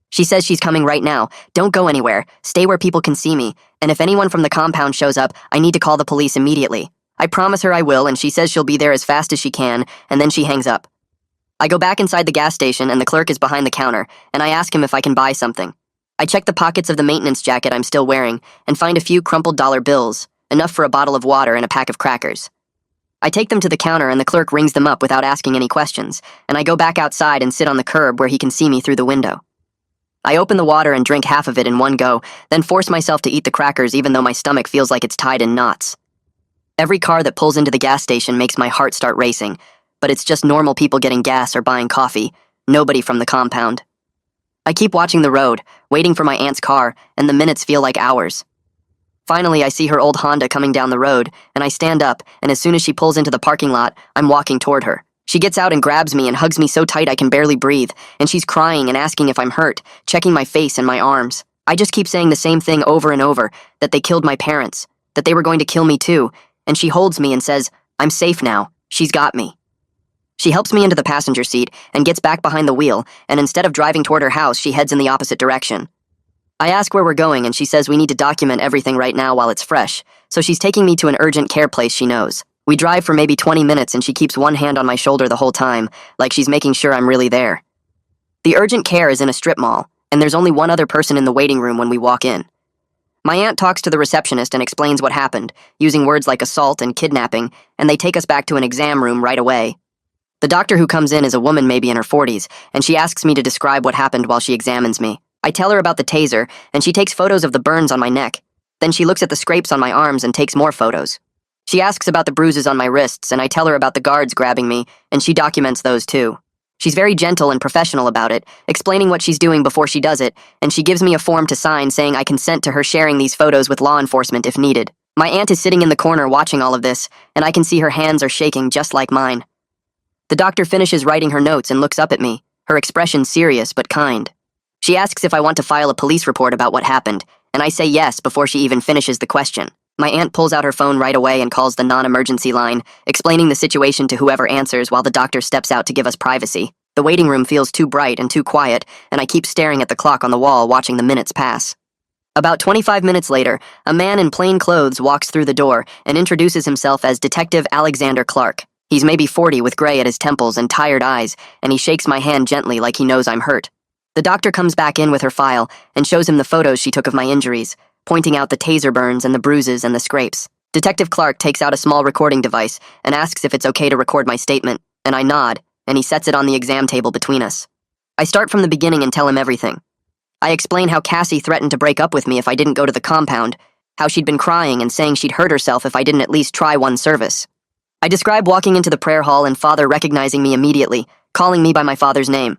She says she's coming right now. Don't go anywhere. Stay where people can see me, and if anyone from the compound shows up, I need to call the police immediately. I promise her I will, and she says she'll be there as fast as she can, and then she hangs up. I go back inside the gas station, and the clerk is behind the counter, and I ask him if I can buy something. I check the pockets of the maintenance jacket I'm still wearing, and find a few crumpled dollar bills, enough for a bottle of water and a pack of crackers. I take them to the counter, and the clerk rings them up without asking any questions, and I go back outside and sit on the curb where he can see me through the window. I open the water and drink half of it in one go, then force myself to eat the crackers even though my stomach feels like it's tied in knots. Every car that pulls into the gas station makes my heart start racing, but it's just normal people getting gas or buying coffee, nobody from the compound. I keep watching the road, waiting for my aunt's car, and the minutes feel like hours. Finally, I see her old Honda coming down the road, and I stand up, and as soon as she pulls into the parking lot, I'm walking toward her. She gets out and grabs me and hugs me so tight I can barely breathe, and she's crying and asking if I'm hurt, checking my face and my arms. I just keep saying the same thing over and over, that they killed my parents, that they were going to kill me too, and she holds me and says, I'm safe now, she's got me. She helps me into the passenger seat and gets back behind the wheel, and instead of driving toward her house, she heads in the opposite direction. I ask where we're going, and she says we need to document everything right now while it's fresh, so she's taking me to an urgent care place she knows. We drive for maybe 20 minutes and she keeps one hand on my shoulder the whole time, like she's making sure I'm really there. The urgent care is in a strip mall, and there's only one other person in the waiting room when we walk in. My aunt talks to the receptionist and explains what happened, using words like assault and kidnapping, and they take us back to an exam room right away. The doctor who comes in is a woman maybe in her 40s, and she asks me to describe what happened while she examines me. I tell her about the taser, and she takes photos of the burns on my neck. Then she looks at the scrapes on my arms and takes more photos. She asks about the bruises on my wrists, and I tell her about the guards grabbing me, and she documents those too. She's very gentle and professional about it, explaining what she's doing before she does it, and she gives me a form to sign saying I consent to her sharing these photos with law enforcement if needed. My aunt is sitting in the corner watching all of this, and I can see her hands are shaking just like mine. The doctor finishes writing her notes and looks up at me, her expression serious but kind. She asks if I want to file a police report about what happened, and I say yes before she even finishes the question. My aunt pulls out her phone right away and calls the non-emergency line, explaining the situation to whoever answers while the doctor steps out to give us privacy. The waiting room feels too bright and too quiet, and I keep staring at the clock on the wall watching the minutes pass. About 25 minutes later, a man in plain clothes walks through the door and introduces himself as Detective Alexander Clark. He's maybe 40 with gray at his temples and tired eyes, and he shakes my hand gently like he knows I'm hurt. The doctor comes back in with her file and shows him the photos she took of my injuries, pointing out the taser burns and the bruises and the scrapes. Detective Clark takes out a small recording device and asks if it's okay to record my statement, and I nod, and he sets it on the exam table between us. I start from the beginning and tell him everything. I explain how Cassie threatened to break up with me if I didn't go to the compound, how she'd been crying and saying she'd hurt herself if I didn't at least try one service. I describe walking into the prayer hall and Father recognizing me immediately, calling me by my father's name.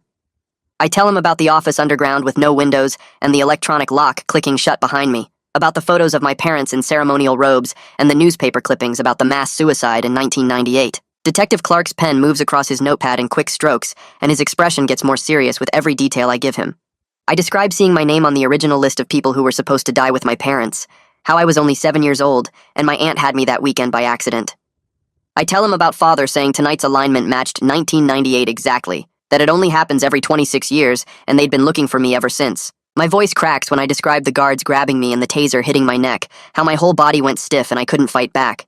I tell him about the office underground with no windows and the electronic lock clicking shut behind me, about the photos of my parents in ceremonial robes and the newspaper clippings about the mass suicide in 1998. Detective Clark's pen moves across his notepad in quick strokes, and his expression gets more serious with every detail I give him. I describe seeing my name on the original list of people who were supposed to die with my parents, how I was only 7 years old, and my aunt had me that weekend by accident. I tell him about Father saying tonight's alignment matched 1998 exactly, that it only happens every 26 years, and they'd been looking for me ever since. My voice cracks when I describe the guards grabbing me and the taser hitting my neck, how my whole body went stiff and I couldn't fight back.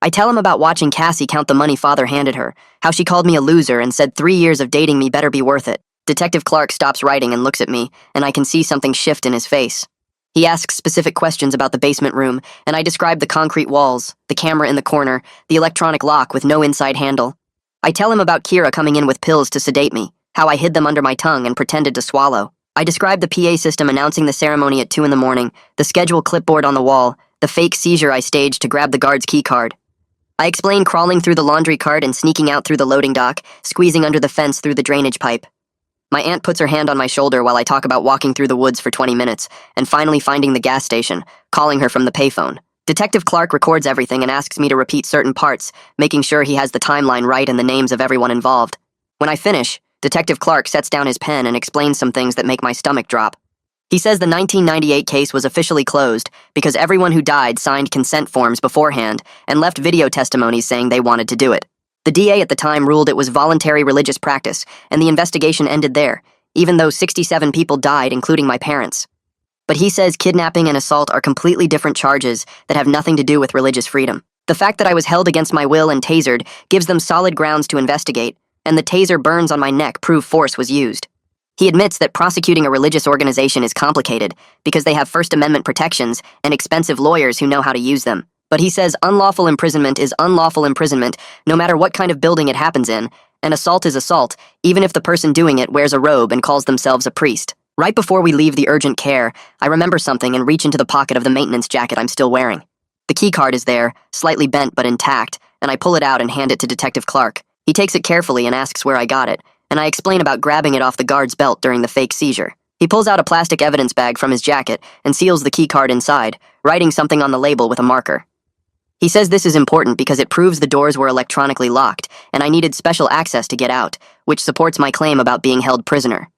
I tell him about watching Cassie count the money Father handed her, how she called me a loser and said 3 years of dating me better be worth it. Detective Clark stops writing and looks at me, and I can see something shift in his face. He asks specific questions about the basement room, and I describe the concrete walls, the camera in the corner, the electronic lock with no inside handle. I tell him about Kira coming in with pills to sedate me, how I hid them under my tongue and pretended to swallow. I describe the PA system announcing the ceremony at 2 a.m, the schedule clipboard on the wall, the fake seizure I staged to grab the guard's key card. I explain crawling through the laundry cart and sneaking out through the loading dock, squeezing under the fence through the drainage pipe. My aunt puts her hand on my shoulder while I talk about walking through the woods for 20 minutes and finally finding the gas station, calling her from the payphone. Detective Clark records everything and asks me to repeat certain parts, making sure he has the timeline right and the names of everyone involved. When I finish, Detective Clark sets down his pen and explains some things that make my stomach drop. He says the 1998 case was officially closed because everyone who died signed consent forms beforehand and left video testimonies saying they wanted to do it. The DA at the time ruled it was voluntary religious practice, and the investigation ended there, even though 67 people died, including my parents. But he says kidnapping and assault are completely different charges that have nothing to do with religious freedom. The fact that I was held against my will and tasered gives them solid grounds to investigate, and the taser burns on my neck prove force was used. He admits that prosecuting a religious organization is complicated because they have First Amendment protections and expensive lawyers who know how to use them. But he says unlawful imprisonment is unlawful imprisonment no matter what kind of building it happens in, and assault is assault, even if the person doing it wears a robe and calls themselves a priest. Right before we leave the urgent care, I remember something and reach into the pocket of the maintenance jacket I'm still wearing. The key card is there, slightly bent but intact, and I pull it out and hand it to Detective Clark. He takes it carefully and asks where I got it, and I explain about grabbing it off the guard's belt during the fake seizure. He pulls out a plastic evidence bag from his jacket and seals the key card inside, writing something on the label with a marker. He says this is important because it proves the doors were electronically locked, and I needed special access to get out, which supports my claim about being held prisoner.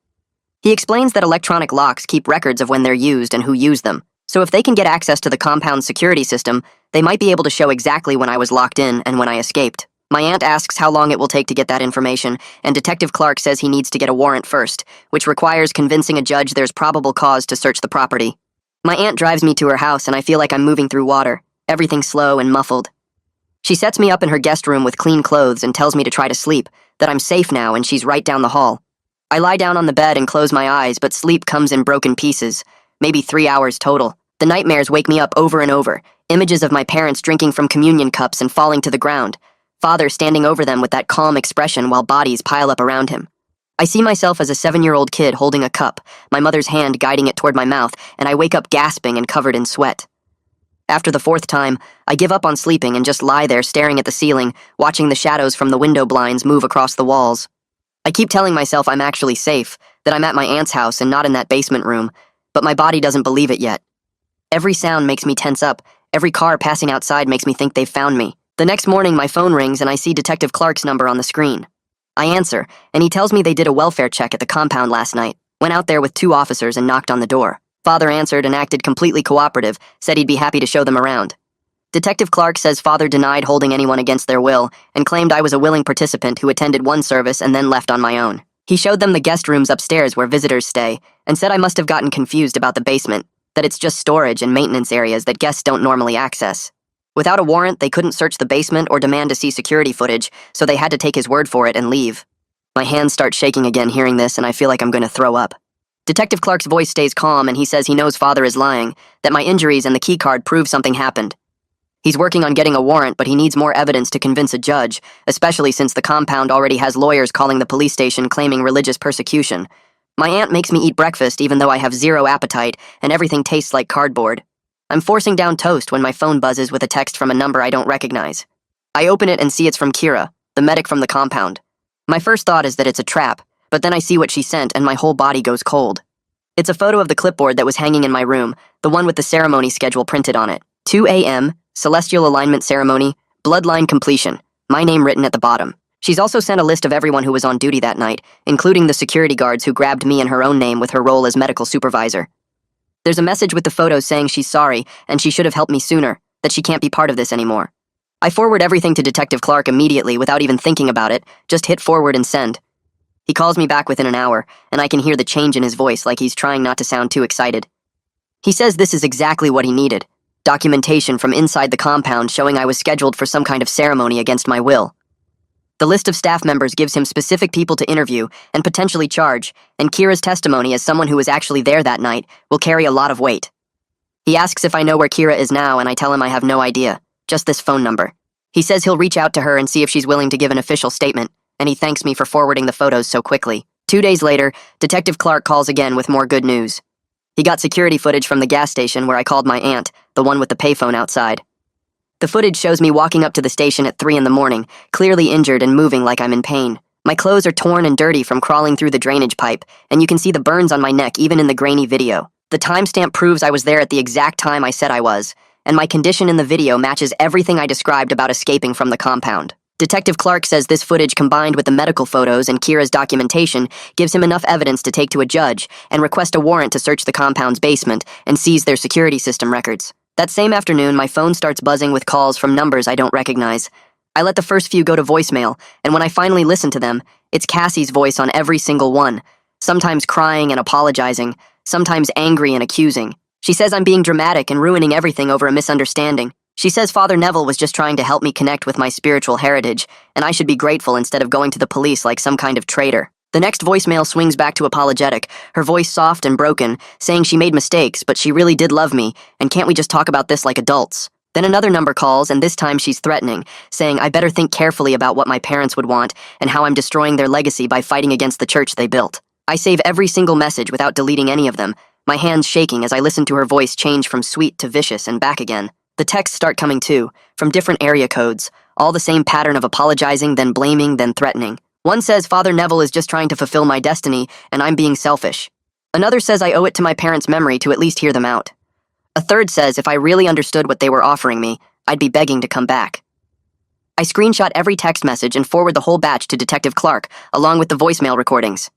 He explains that electronic locks keep records of when they're used and who used them, so if they can get access to the compound's security system, they might be able to show exactly when I was locked in and when I escaped. My aunt asks how long it will take to get that information, and Detective Clark says he needs to get a warrant first, which requires convincing a judge there's probable cause to search the property. My aunt drives me to her house, and I feel like I'm moving through water, everything slow and muffled. She sets me up in her guest room with clean clothes and tells me to try to sleep, that I'm safe now and she's right down the hall. I lie down on the bed and close my eyes, but sleep comes in broken pieces, maybe 3 hours total. The nightmares wake me up over and over, images of my parents drinking from communion cups and falling to the ground, Father standing over them with that calm expression while bodies pile up around him. I see myself as a 7-year-old kid holding a cup, my mother's hand guiding it toward my mouth, and I wake up gasping and covered in sweat. After the 4th time, I give up on sleeping and just lie there staring at the ceiling, watching the shadows from the window blinds move across the walls. I keep telling myself I'm actually safe, that I'm at my aunt's house and not in that basement room, but my body doesn't believe it yet. Every sound makes me tense up, every car passing outside makes me think they've found me. The next morning, my phone rings and I see Detective Clark's number on the screen. I answer, and he tells me they did a welfare check at the compound last night, went out there with 2 officers and knocked on the door. Father answered and acted completely cooperative, said he'd be happy to show them around. Detective Clark says Father denied holding anyone against their will and claimed I was a willing participant who attended one service and then left on my own. He showed them the guest rooms upstairs where visitors stay and said I must have gotten confused about the basement, that it's just storage and maintenance areas that guests don't normally access. Without a warrant, they couldn't search the basement or demand to see security footage, so they had to take his word for it and leave. My hands start shaking again hearing this and I feel like I'm going to throw up. Detective Clark's voice stays calm and he says he knows Father is lying, that my injuries and the keycard prove something happened. He's working on getting a warrant, but he needs more evidence to convince a judge, especially since the compound already has lawyers calling the police station claiming religious persecution. My aunt makes me eat breakfast even though I have zero appetite and everything tastes like cardboard. I'm forcing down toast when my phone buzzes with a text from a number I don't recognize. I open it and see it's from Kira, the medic from the compound. My first thought is that it's a trap, but then I see what she sent and my whole body goes cold. It's a photo of the clipboard that was hanging in my room, the one with the ceremony schedule printed on it. 2 a.m., Celestial Alignment Ceremony, Bloodline Completion, my name written at the bottom. She's also sent a list of everyone who was on duty that night, including the security guards who grabbed me in her own name with her role as medical supervisor. There's a message with the photos saying she's sorry and she should have helped me sooner, that she can't be part of this anymore. I forward everything to Detective Clark immediately without even thinking about it, just hit forward and send. He calls me back within an hour, and I can hear the change in his voice like he's trying not to sound too excited. He says this is exactly what he needed. Documentation from inside the compound showing I was scheduled for some kind of ceremony against my will. The list of staff members gives him specific people to interview and potentially charge, and Kira's testimony as someone who was actually there that night will carry a lot of weight. He asks if I know where Kira is now, and I tell him I have no idea, just this phone number. He says he'll reach out to her and see if she's willing to give an official statement, and he thanks me for forwarding the photos so quickly. 2 days later, Detective Clark calls again with more good news. He got security footage from the gas station where I called my aunt, the one with the payphone outside. The footage shows me walking up to the station at 3 in the morning, clearly injured and moving like I'm in pain. My clothes are torn and dirty from crawling through the drainage pipe, and you can see the burns on my neck even in the grainy video. The timestamp proves I was there at the exact time I said I was, and my condition in the video matches everything I described about escaping from the compound. Detective Clark says this footage combined with the medical photos and Kira's documentation gives him enough evidence to take to a judge and request a warrant to search the compound's basement and seize their security system records. That same afternoon, my phone starts buzzing with calls from numbers I don't recognize. I let the first few go to voicemail, and when I finally listen to them, it's Cassie's voice on every single one, sometimes crying and apologizing, sometimes angry and accusing. She says I'm being dramatic and ruining everything over a misunderstanding. She says Father Neville was just trying to help me connect with my spiritual heritage, and I should be grateful instead of going to the police like some kind of traitor. The next voicemail swings back to apologetic, her voice soft and broken, saying she made mistakes, but she really did love me, and can't we just talk about this like adults? Then another number calls, and this time she's threatening, saying I better think carefully about what my parents would want and how I'm destroying their legacy by fighting against the church they built. I save every single message without deleting any of them, my hands shaking as I listen to her voice change from sweet to vicious and back again. The texts start coming too, from different area codes, all the same pattern of apologizing, then blaming, then threatening. One says Father Neville is just trying to fulfill my destiny, and I'm being selfish. Another says I owe it to my parents' memory to at least hear them out. A third says if I really understood what they were offering me, I'd be begging to come back. I screenshot every text message and forward the whole batch to Detective Clark, along with the voicemail recordings.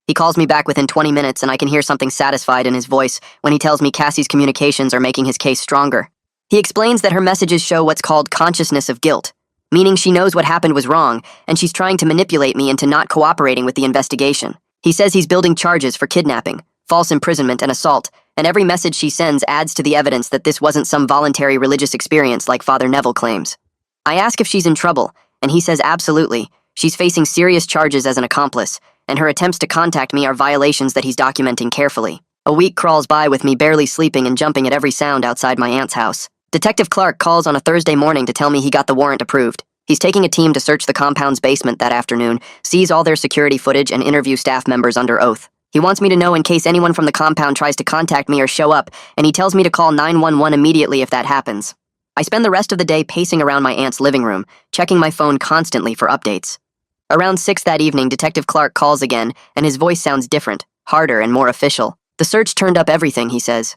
He calls me back within 20 minutes, and I can hear something satisfied in his voice when he tells me Cassie's communications are making his case stronger. He explains that her messages show what's called consciousness of guilt, meaning she knows what happened was wrong, and she's trying to manipulate me into not cooperating with the investigation. He says he's building charges for kidnapping, false imprisonment, and assault, and every message she sends adds to the evidence that this wasn't some voluntary religious experience like Father Neville claims. I ask if she's in trouble, and he says absolutely. She's facing serious charges as an accomplice, and her attempts to contact me are violations that he's documenting carefully. A week crawls by with me barely sleeping and jumping at every sound outside my aunt's house. Detective Clark calls on a Thursday morning to tell me he got the warrant approved. He's taking a team to search the compound's basement that afternoon, seize all their security footage, and interview staff members under oath. He wants me to know in case anyone from the compound tries to contact me or show up, and he tells me to call 911 immediately if that happens. I spend the rest of the day pacing around my aunt's living room, checking my phone constantly for updates. Around 6 that evening, Detective Clark calls again, and his voice sounds different, harder, and more official. The search turned up everything, he says.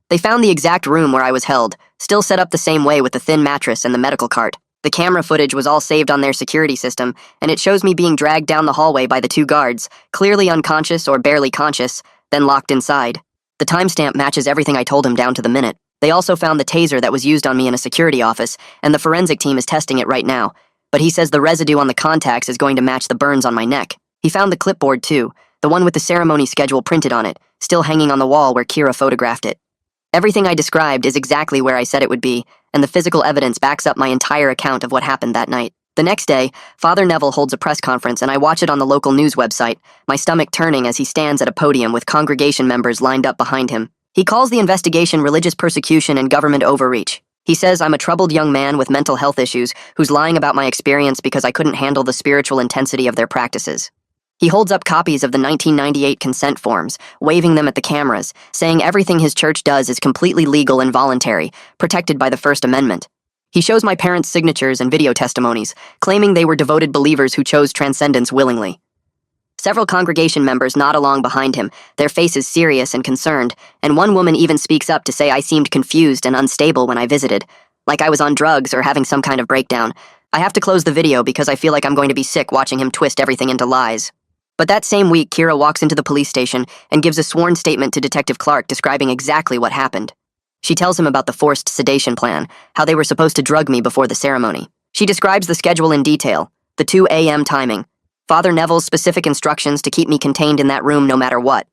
They found the exact room where I was held, still set up the same way with the thin mattress and the medical cart. The camera footage was all saved on their security system, and it shows me being dragged down the hallway by the 2 guards, clearly unconscious or barely conscious, then locked inside. The timestamp matches everything I told him down to the minute. They also found the taser that was used on me in a security office, and the forensic team is testing it right now, but he says the residue on the contacts is going to match the burns on my neck. He found the clipboard too, the one with the ceremony schedule printed on it, still hanging on the wall where Kira photographed it. Everything I described is exactly where I said it would be, and the physical evidence backs up my entire account of what happened that night. The next day, Father Neville holds a press conference and I watch it on the local news website, my stomach turning as he stands at a podium with congregation members lined up behind him. He calls the investigation religious persecution and government overreach. He says I'm a troubled young man with mental health issues who's lying about my experience because I couldn't handle the spiritual intensity of their practices. He holds up copies of the 1998 consent forms, waving them at the cameras, saying everything his church does is completely legal and voluntary, protected by the First Amendment. He shows my parents' signatures and video testimonies, claiming they were devoted believers who chose transcendence willingly. Several congregation members nod along behind him, their faces serious and concerned, and one woman even speaks up to say I seemed confused and unstable when I visited, like I was on drugs or having some kind of breakdown. I have to close the video because I feel like I'm going to be sick watching him twist everything into lies. But that same week, Kira walks into the police station and gives a sworn statement to Detective Clark describing exactly what happened. She tells him about the forced sedation plan, how they were supposed to drug me before the ceremony. She describes the schedule in detail, the 2 a.m. timing, Father Neville's specific instructions to keep me contained in that room no matter what.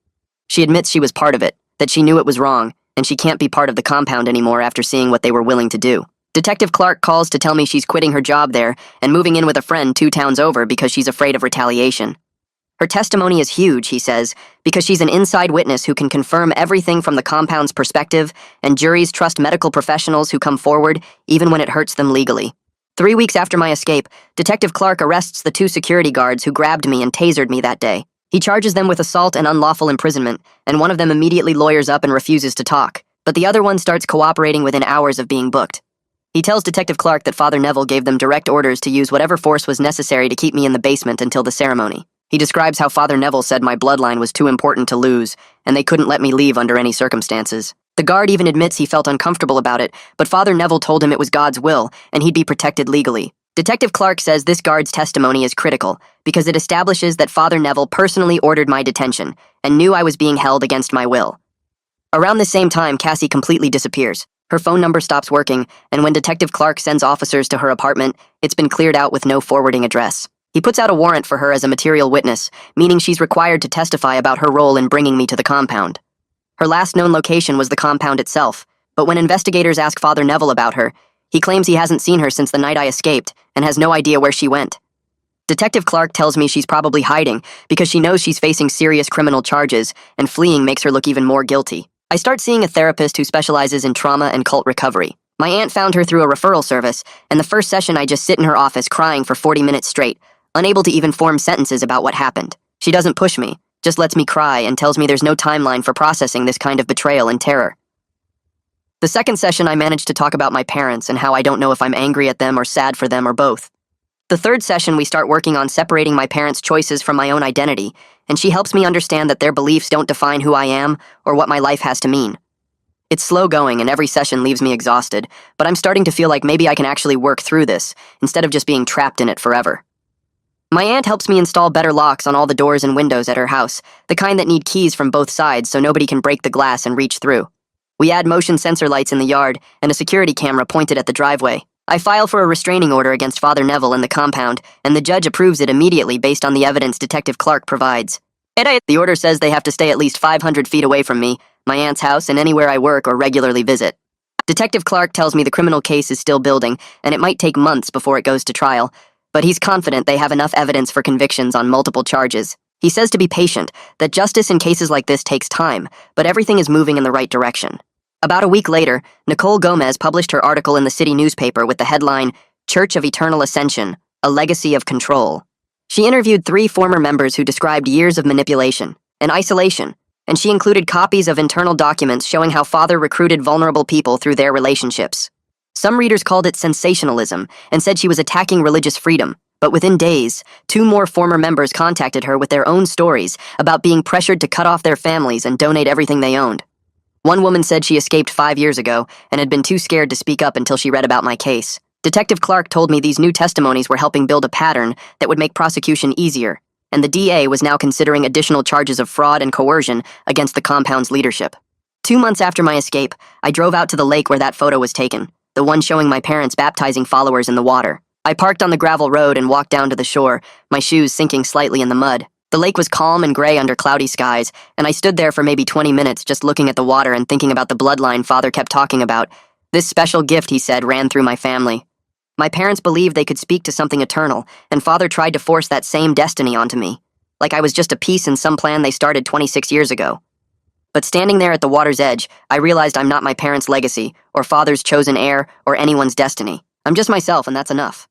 She admits she was part of it, that she knew it was wrong, and she can't be part of the compound anymore after seeing what they were willing to do. Detective Clark calls to tell me she's quitting her job there and moving in with a friend 2 towns over because she's afraid of retaliation. Her testimony is huge, he says, because she's an inside witness who can confirm everything from the compound's perspective, and juries trust medical professionals who come forward even when it hurts them legally. 3 weeks after my escape, Detective Clark arrests the 2 security guards who grabbed me and tasered me that day. He charges them with assault and unlawful imprisonment, and one of them immediately lawyers up and refuses to talk, but the other one starts cooperating within hours of being booked. He tells Detective Clark that Father Neville gave them direct orders to use whatever force was necessary to keep me in the basement until the ceremony. He describes how Father Neville said my bloodline was too important to lose, and they couldn't let me leave under any circumstances. The guard even admits he felt uncomfortable about it, but Father Neville told him it was God's will, and he'd be protected legally. Detective Clark says this guard's testimony is critical, because it establishes that Father Neville personally ordered my detention, and knew I was being held against my will. Around the same time, Cassie completely disappears. Her phone number stops working, and when Detective Clark sends officers to her apartment, it's been cleared out with no forwarding address. He puts out a warrant for her as a material witness, meaning she's required to testify about her role in bringing me to the compound. Her last known location was the compound itself, but when investigators ask Father Neville about her, he claims he hasn't seen her since the night I escaped and has no idea where she went. Detective Clark tells me she's probably hiding because she knows she's facing serious criminal charges, and fleeing makes her look even more guilty. I start seeing a therapist who specializes in trauma and cult recovery. My aunt found her through a referral service, and the first session I just sit in her office crying for 40 minutes straight, unable to even form sentences about what happened. She doesn't push me, just lets me cry and tells me there's no timeline for processing this kind of betrayal and terror. The second session I managed to talk about my parents and how I don't know if I'm angry at them or sad for them or both. The third session we start working on separating my parents' choices from my own identity, and she helps me understand that their beliefs don't define who I am or what my life has to mean. It's slow going and every session leaves me exhausted, but I'm starting to feel like maybe I can actually work through this, instead of just being trapped in it forever. My aunt helps me install better locks on all the doors and windows at her house, the kind that need keys from both sides so nobody can break the glass and reach through. We add motion sensor lights in the yard and a security camera pointed at the driveway. I file for a restraining order against Father Neville in the compound, and the judge approves it immediately based on the evidence Detective Clark provides. The order says they have to stay at least 500 feet away from me, my aunt's house, and anywhere I work or regularly visit. Detective Clark tells me the criminal case is still building, and it might take months before it goes to trial, but he's confident they have enough evidence for convictions on multiple charges. He says to be patient, that justice in cases like this takes time, but everything is moving in the right direction. About a week later, Nicole Gomez published her article in the city newspaper with the headline, Church of Eternal Ascension, A Legacy of Control. She interviewed 3 former members who described years of manipulation and isolation, and she included copies of internal documents showing how Father recruited vulnerable people through their relationships. Some readers called it sensationalism and said she was attacking religious freedom, but within days, 2 more former members contacted her with their own stories about being pressured to cut off their families and donate everything they owned. One woman said she escaped 5 years ago and had been too scared to speak up until she read about my case. Detective Clark told me these new testimonies were helping build a pattern that would make prosecution easier, and the DA was now considering additional charges of fraud and coercion against the compound's leadership. 2 months after my escape, I drove out to the lake where that photo was taken, the one showing my parents baptizing followers in the water. I parked on the gravel road and walked down to the shore, my shoes sinking slightly in the mud. The lake was calm and gray under cloudy skies, and I stood there for maybe 20 minutes just looking at the water and thinking about the bloodline Father kept talking about. This special gift, he said, ran through my family. My parents believed they could speak to something eternal, and Father tried to force that same destiny onto me, like I was just a piece in some plan they started 26 years ago. But standing there at the water's edge, I realized I'm not my parents' legacy, or Father's chosen heir, or anyone's destiny. I'm just myself, and that's enough.